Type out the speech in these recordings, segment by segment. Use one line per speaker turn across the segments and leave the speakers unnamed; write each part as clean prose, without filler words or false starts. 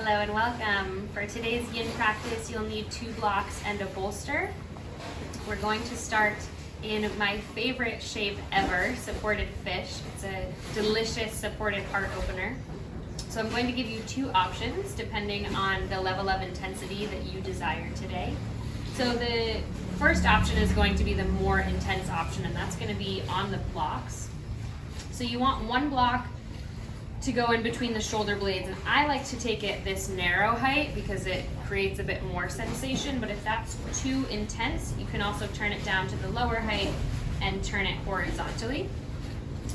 Hello and welcome. For today's yin practice, you'll need 2 blocks and a bolster. We're going to start in my favorite shape ever, supported fish. It's a delicious supported heart opener. So I'm going to give you 2 options depending on the level of intensity that you desire today. So the first option is going to be the more intense option, and that's going to be on the blocks. So you want 1 block to go in between the shoulder blades, and I like to take it this narrow height because it creates a bit more sensation, but if that's too intense, you can also turn it down to the lower height and turn it horizontally.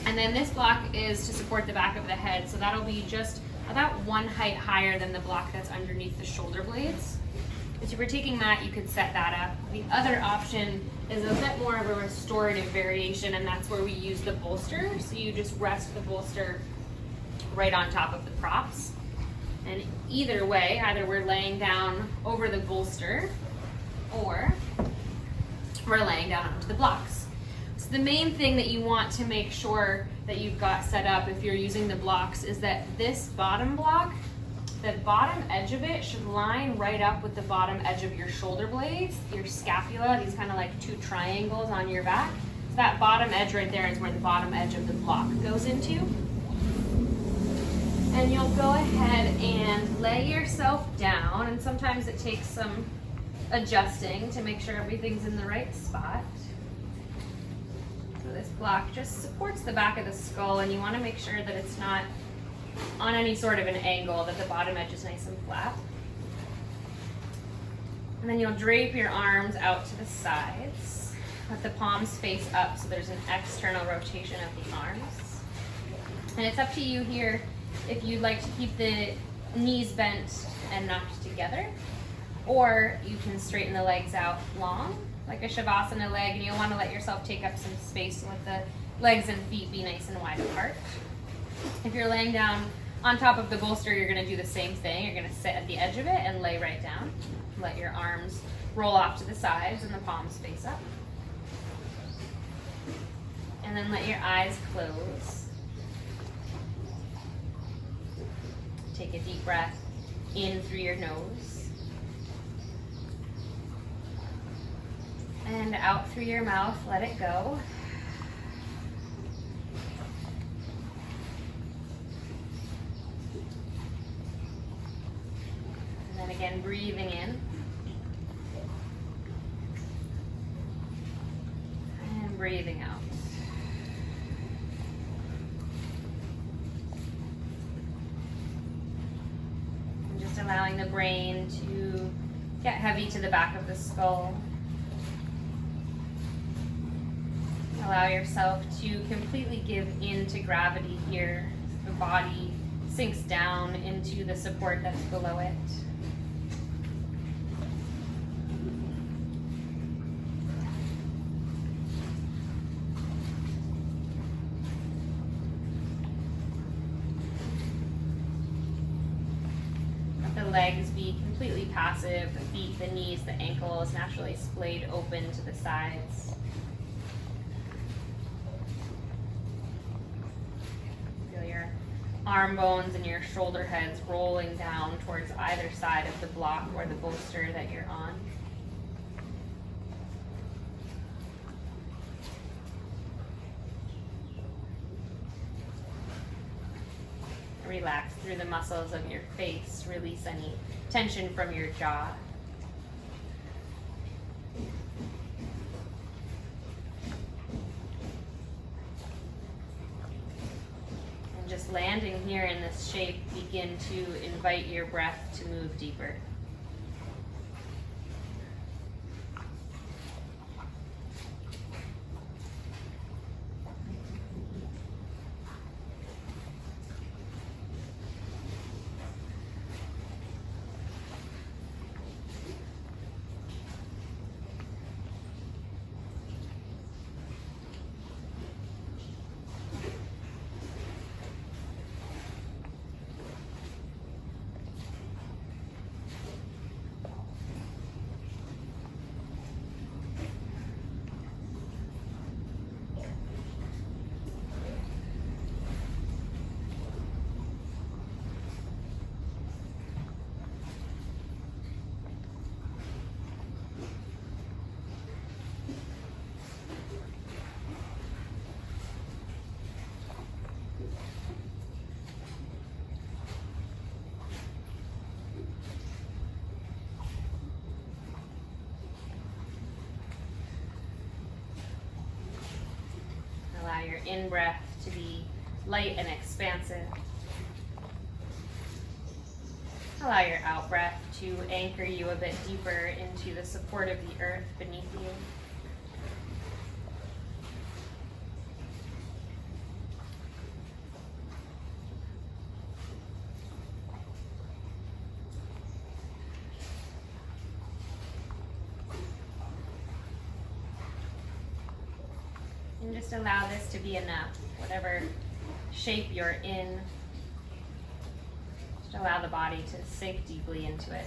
And then this block is to support the back of the head, so that'll be just about 1 height higher than the block that's underneath the shoulder blades. If you were taking that, you could set that up. The other option is a bit more of a restorative variation, and that's where we use the bolster. So you just rest the bolster right on top of the props. And either way, either we're laying down over the bolster or we're laying down onto the blocks. So the main thing that you want to make sure that you've got set up if you're using the blocks is that this bottom block, the bottom edge of it should line right up with the bottom edge of your shoulder blades, your scapula, these kind of like 2 triangles on your back. So that bottom edge right there is where the bottom edge of the block goes into. And you'll go ahead and lay yourself down, and sometimes it takes some adjusting to make sure everything's in the right spot. So this block just supports the back of the skull, and you want to make sure that it's not on any sort of an angle, that the bottom edge is nice and flat. And then you'll drape your arms out to the sides, with the palms face up so there's an external rotation of the arms. And it's up to you here if you'd like to keep the knees bent and knocked together, or you can straighten the legs out long, like a Shavasana leg, and you'll want to let yourself take up some space and let the legs and feet be nice and wide apart. If you're laying down on top of the bolster, you're going to do the same thing. You're going to sit at the edge of it and lay right down. Let your arms roll off to the sides and the palms face up. And then let your eyes close. Take a deep breath in through your nose and out through your mouth. Let it go. And then again, breathing in and breathing out. Allowing the brain to get heavy to the back of the skull. Allow yourself to completely give in to gravity here. The body sinks down into the support that's below it. Legs be completely passive, the feet, the knees, the ankles naturally splayed open to the sides. Feel your arm bones and your shoulder heads rolling down towards either side of the block or the bolster that you're on. Relax through the muscles of your face. Release any tension from your jaw. And just landing here in this shape, begin to invite your breath to move deeper. in-breath to be light and expansive. Allow your out-breath to anchor you a bit deeper into the support of the earth beneath you. And just allow this to be enough, whatever shape you're in. Just allow the body to sink deeply into it.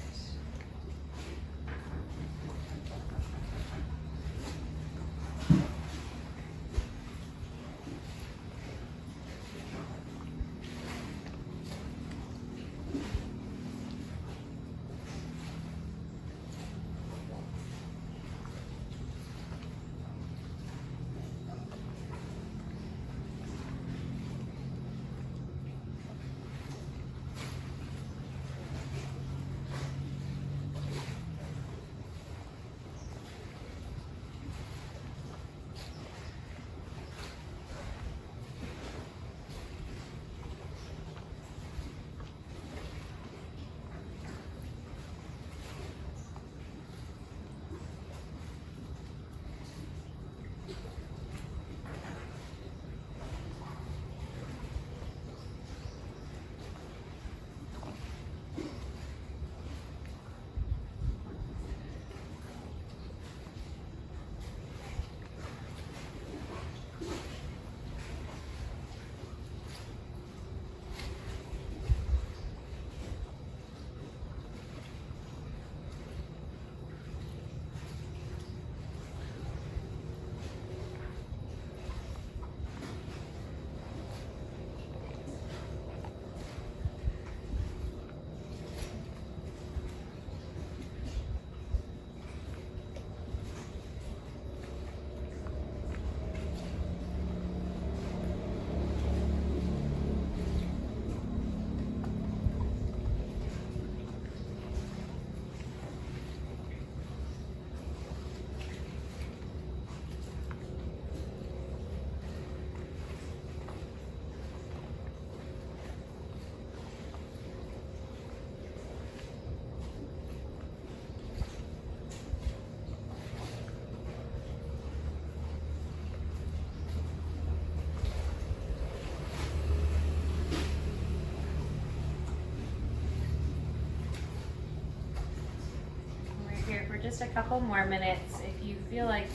Just a couple more minutes. If you feel like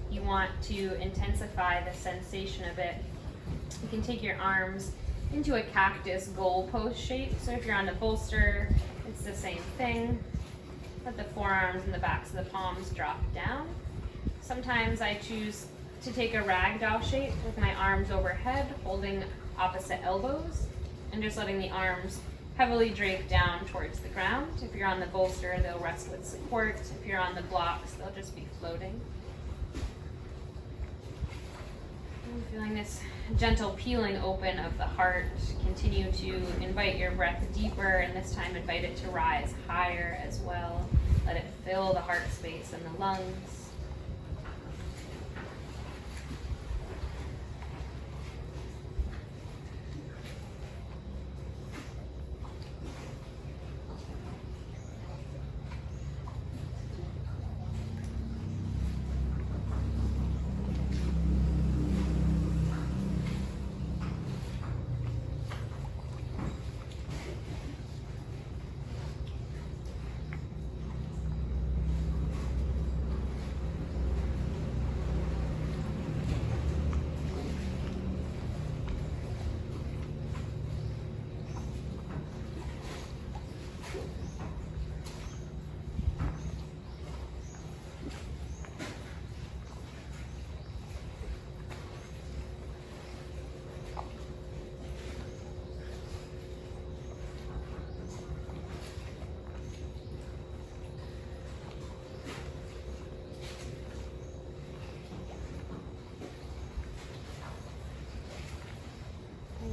you want to intensify the sensation of it, you can take your arms into a cactus goalpost shape. So if you're on the bolster, it's the same thing. Let the forearms and the backs of the palms drop down. Sometimes I choose to take a ragdoll shape with my arms overhead, holding opposite elbows, and just letting the arms heavily drape down towards the ground. If you're on the bolster, they'll rest with support. If you're on the blocks, they'll just be floating. And feeling this gentle peeling open of the heart. Continue to invite your breath deeper, and this time invite it to rise higher as well. Let it fill the heart space and the lungs.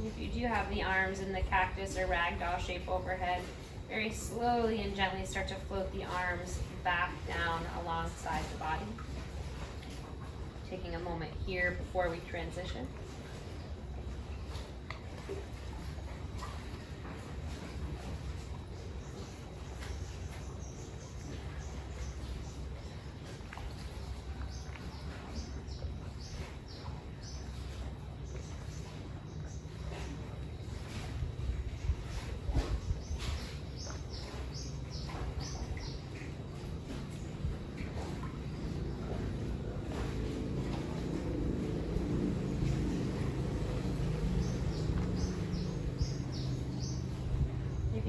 If you do have the arms in the cactus or ragdoll shape overhead, very slowly and gently start to float the arms back down alongside the body. Taking a moment here before we transition.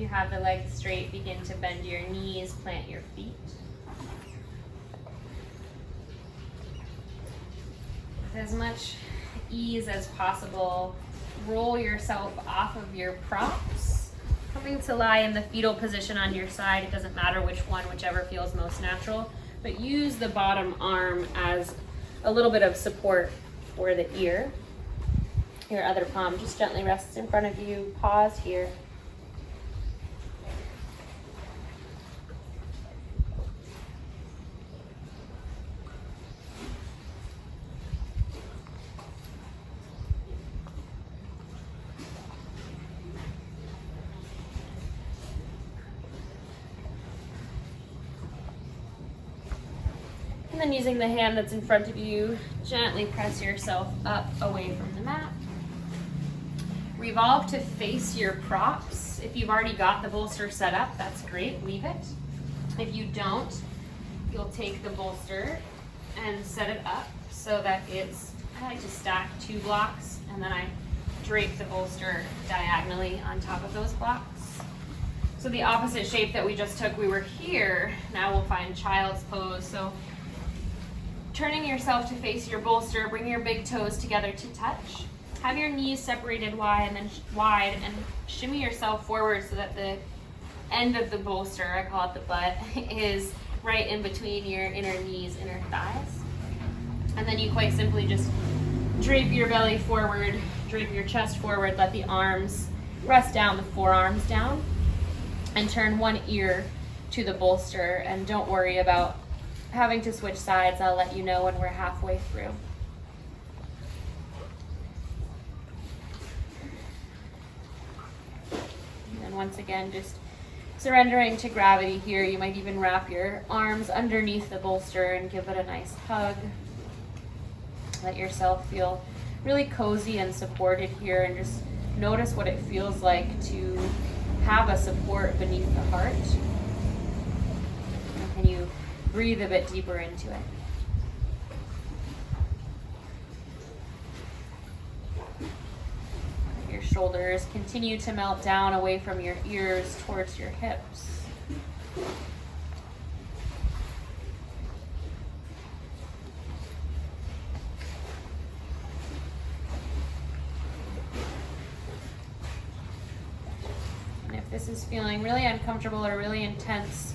You have the legs straight, begin to bend your knees, plant your feet. With as much ease as possible, roll yourself off of your props, coming to lie in the fetal position on your side. It doesn't matter which one, whichever feels most natural, but use the bottom arm as a little bit of support for the ear. Your other palm just gently rests in front of you. Pause here. And then using the hand that's in front of you, gently press yourself up away from the mat. Revolve to face your props. If you've already got the bolster set up, that's great, leave it. If you don't, you'll take the bolster and set it up so that I like to stack 2 blocks and then I drape the bolster diagonally on top of those blocks. So the opposite shape that we just took, we were here, now we'll find child's pose. So turning yourself to face your bolster, bring your big toes together to touch. Have your knees separated wide and shimmy yourself forward so that the end of the bolster, I call it the butt, is right in between your inner knees, inner thighs. And then you quite simply just drape your belly forward, drape your chest forward, let the arms rest down, the forearms down, and turn one ear to the bolster. And don't worry about having to switch sides. I'll let you know when we're halfway through. And once again, just surrendering to gravity here. You might even wrap your arms underneath the bolster and give it a nice hug. Let yourself feel really cozy and supported here, and just notice what it feels like to have a support beneath the heart. And can you breathe a bit deeper into it? Let your shoulders continue to melt down away from your ears towards your hips. And if this is feeling really uncomfortable or really intense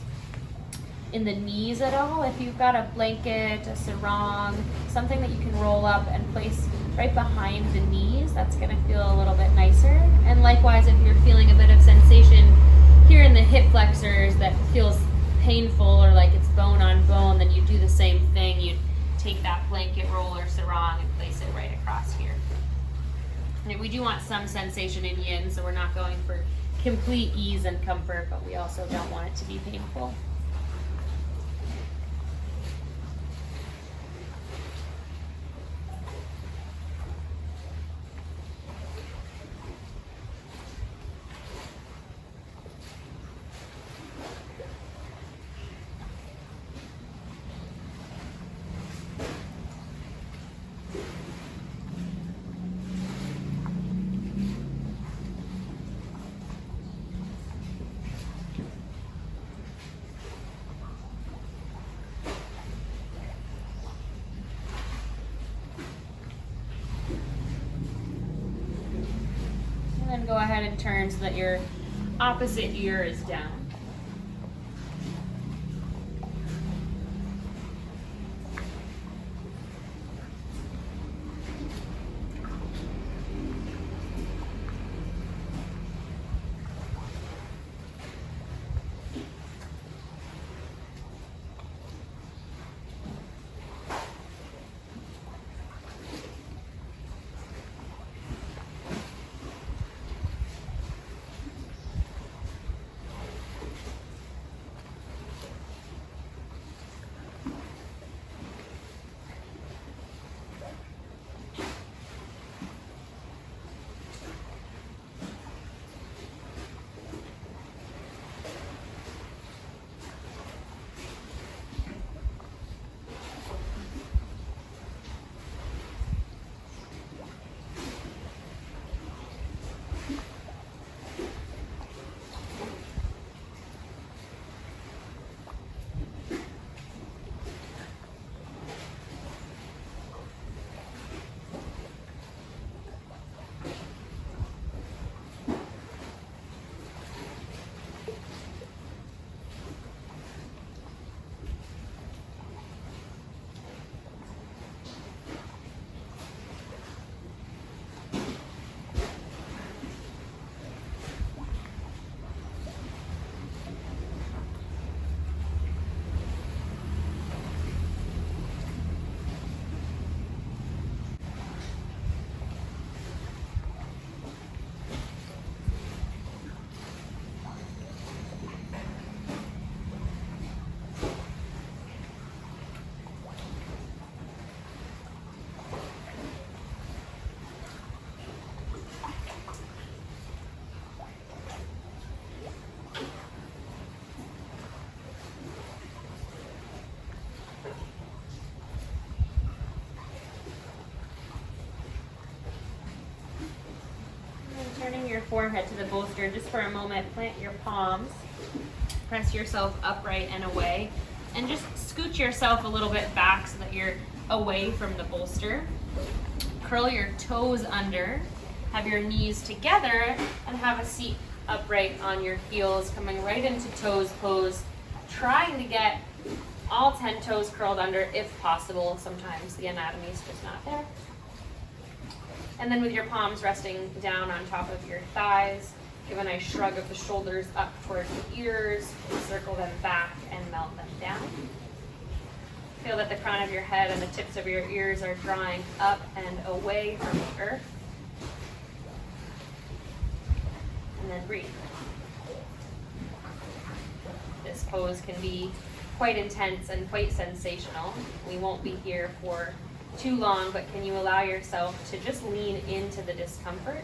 in the knees at all, if you've got a blanket, a sarong, something that you can roll up and place right behind the knees, that's going to feel a little bit nicer. And likewise, if you're feeling a bit of sensation here in the hip flexors that feels painful or like it's bone on bone, then you do the same thing. You take that blanket roll or sarong and place it right across here. And we do want some sensation in yin, so we're not going for complete ease and comfort, but we also don't want it to be painful. Go ahead and turn so that your opposite ear is down. forehead to the bolster just for a moment. Plant your palms. Press yourself upright and away. And just scoot yourself a little bit back so that you're away from the bolster. Curl your toes under. Have your knees together and have a seat upright on your heels, coming right into toes pose. Trying to get all 10 toes curled under if possible. Sometimes the anatomy is just not there. And then with your palms resting down on top of your thighs, give a nice shrug of the shoulders up towards the ears, circle them back and melt them down. Feel that the crown of your head and the tips of your ears are drawing up and away from the earth. And then breathe. This pose can be quite intense and quite sensational. We won't be here for too long, but can you allow yourself to just lean into the discomfort?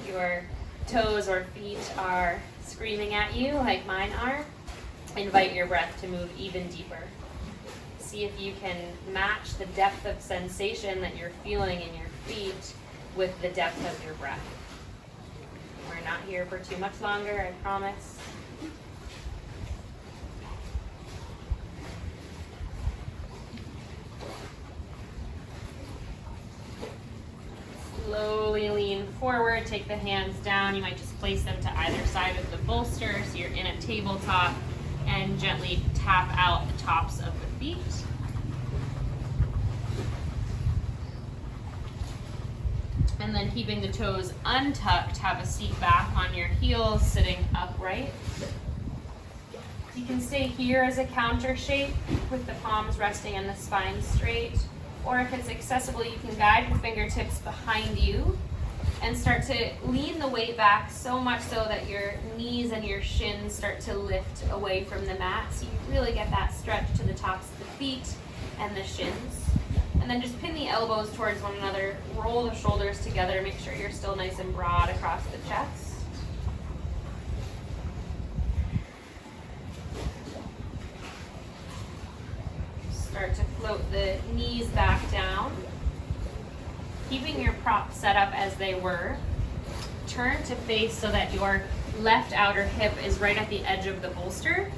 Your toes or feet are screaming at you like mine are, invite your breath to move even deeper. See if you can match the depth of sensation that you're feeling in your feet with the depth of your breath. We're not here for too much longer, I promise. Slowly lean forward, take the hands down. You might just place them to either side of the bolster so you're in a tabletop, and gently tap out the tops of the feet. And then keeping the toes untucked, have a seat back on your heels, sitting upright. You can stay here as a counter shape with the palms resting and the spine straight. Or if it's accessible, you can guide the fingertips behind you and start to lean the weight back so much so that your knees and your shins start to lift away from the mat. So you really get that stretch to the tops of the feet and the shins. And then just pin the elbows towards one another, roll the shoulders together, make sure you're still nice and broad across the chest. Start to float the knees back down. Keeping your props set up as they were. Turn to face so that your left outer hip is right at the edge of the bolster.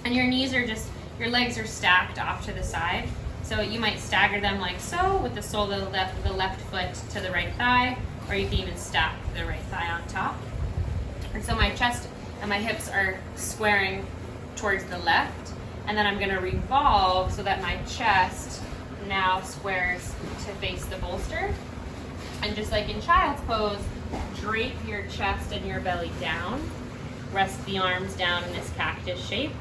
And your knees are just, your legs are stacked off to the side. So you might stagger them like so with the sole of the left foot to the right thigh, or you can even stack the right thigh on top. And so my chest and my hips are squaring towards the left. And then I'm going to revolve so that my chest now squares to face the bolster. And just like in child's pose, drape your chest and your belly down. Rest the arms down in this cactus shape.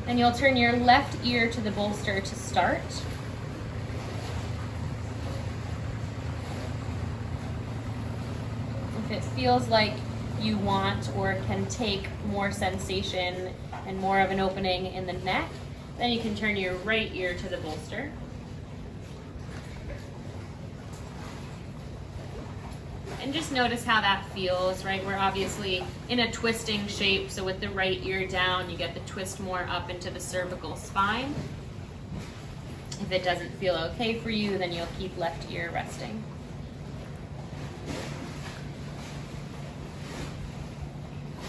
Then you'll turn your left ear to the bolster to start. If it feels like you want or can take more sensation and more of an opening in the neck, then you can turn your right ear to the bolster. And just notice how that feels, right? We're obviously in a twisting shape, so with the right ear down, you get the twist more up into the cervical spine. If it doesn't feel okay for you, then you'll keep left ear resting.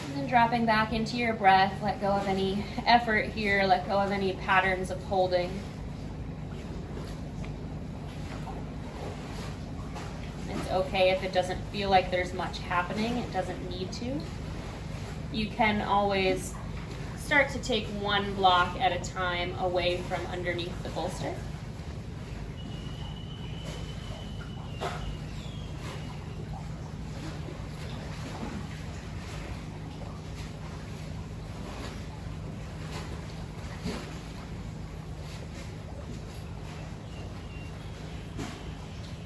And then dropping back into your breath, let go of any effort here, let go of any patterns of holding. It's okay if it doesn't feel like there's much happening, it doesn't need to. You can always start to take one block at a time away from underneath the bolster.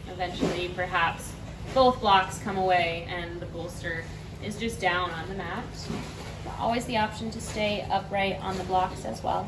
Eventually, perhaps both blocks come away and the bolster is just down on the mat. Always the option to stay upright on the blocks as well.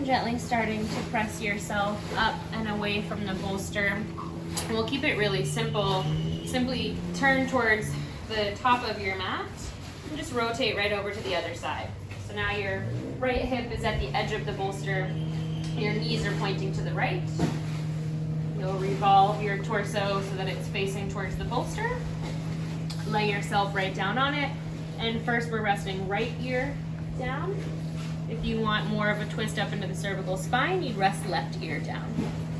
gently starting to press yourself up and away from the bolster. And we'll keep it really simple. Simply turn towards the top of your mat and just rotate right over to the other side. So now your right hip is at the edge of the bolster. Your knees are pointing to the right. You'll revolve your torso so that it's facing towards the bolster. Lay yourself right down on it. And first we're resting right ear down. If you want more of a twist up into the cervical spine, you'd rest left ear down.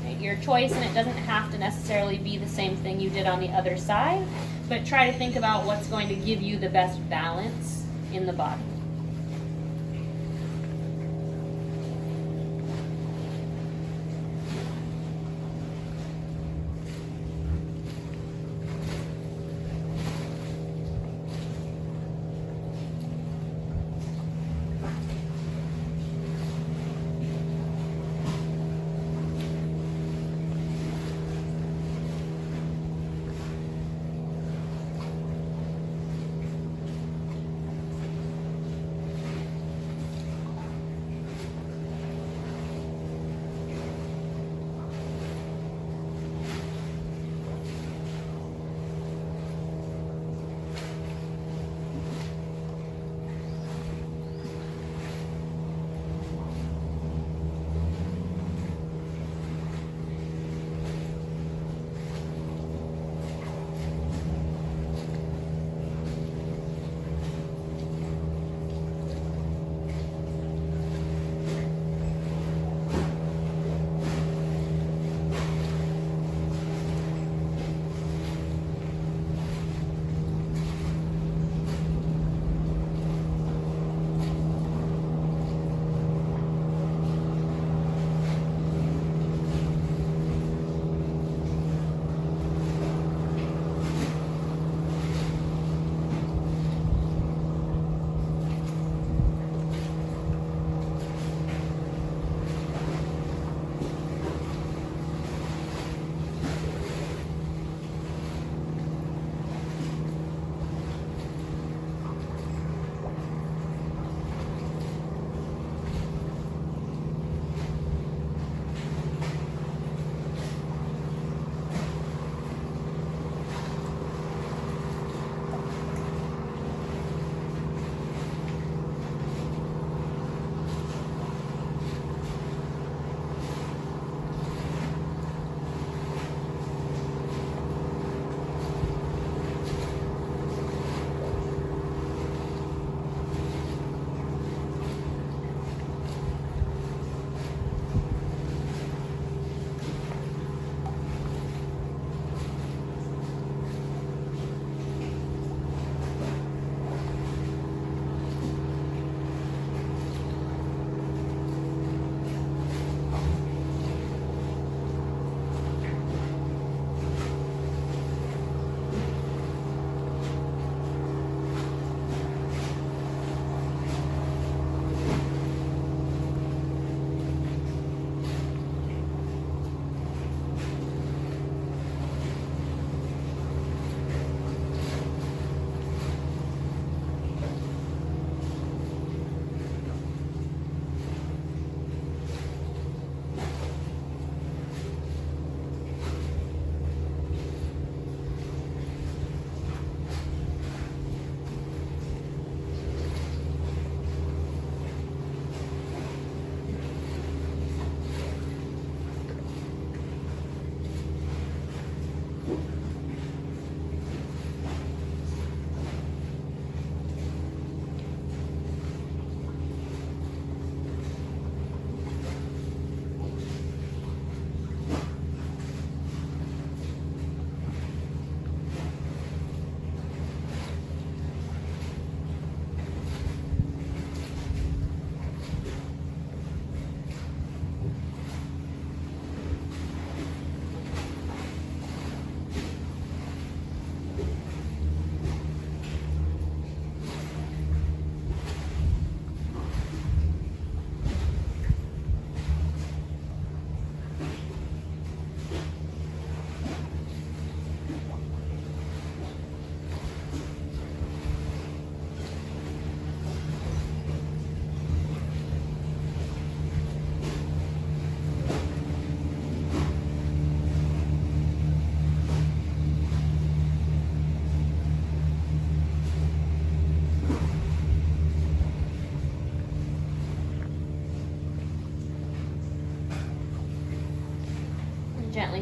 Right, your choice, and it doesn't have to necessarily be the same thing you did on the other side, but try to think about what's going to give you the best balance in the body.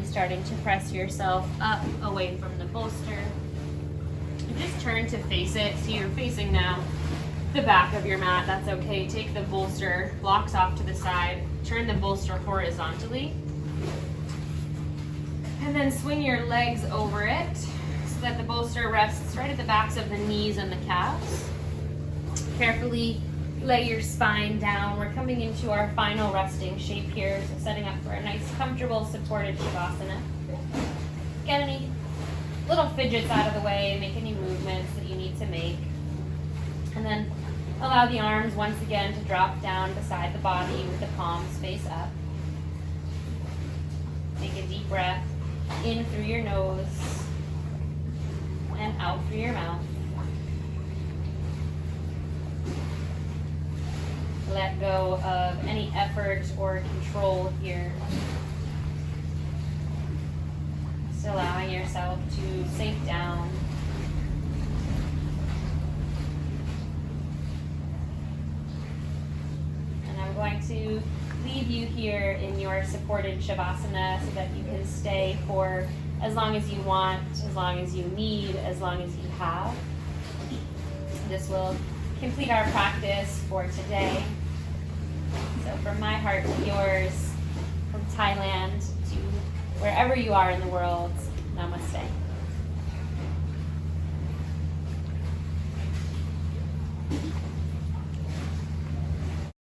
starting to press yourself up away from the bolster. And just turn to face it. So you're facing now the back of your mat. That's okay. Take the bolster blocks off to the side. Turn the bolster horizontally. And then swing your legs over it so that the bolster rests right at the backs of the knees and the calves. Carefully lay your spine down. We're coming into our final resting shape here, so setting up for a nice, comfortable, supported Shavasana. Get any little fidgets out of the way, make any movements that you need to make. And then allow the arms once again to drop down beside the body with the palms face up. Take a deep breath in through your nose and out through your mouth. Let go of any effort or control here. Just allowing yourself to sink down. And I'm going to leave you here in your supported Shavasana so that you can stay for as long as you want, as long as you need, as long as you have. This will complete our practice for today. So from my heart to yours, from Thailand to wherever you are in the world, namaste.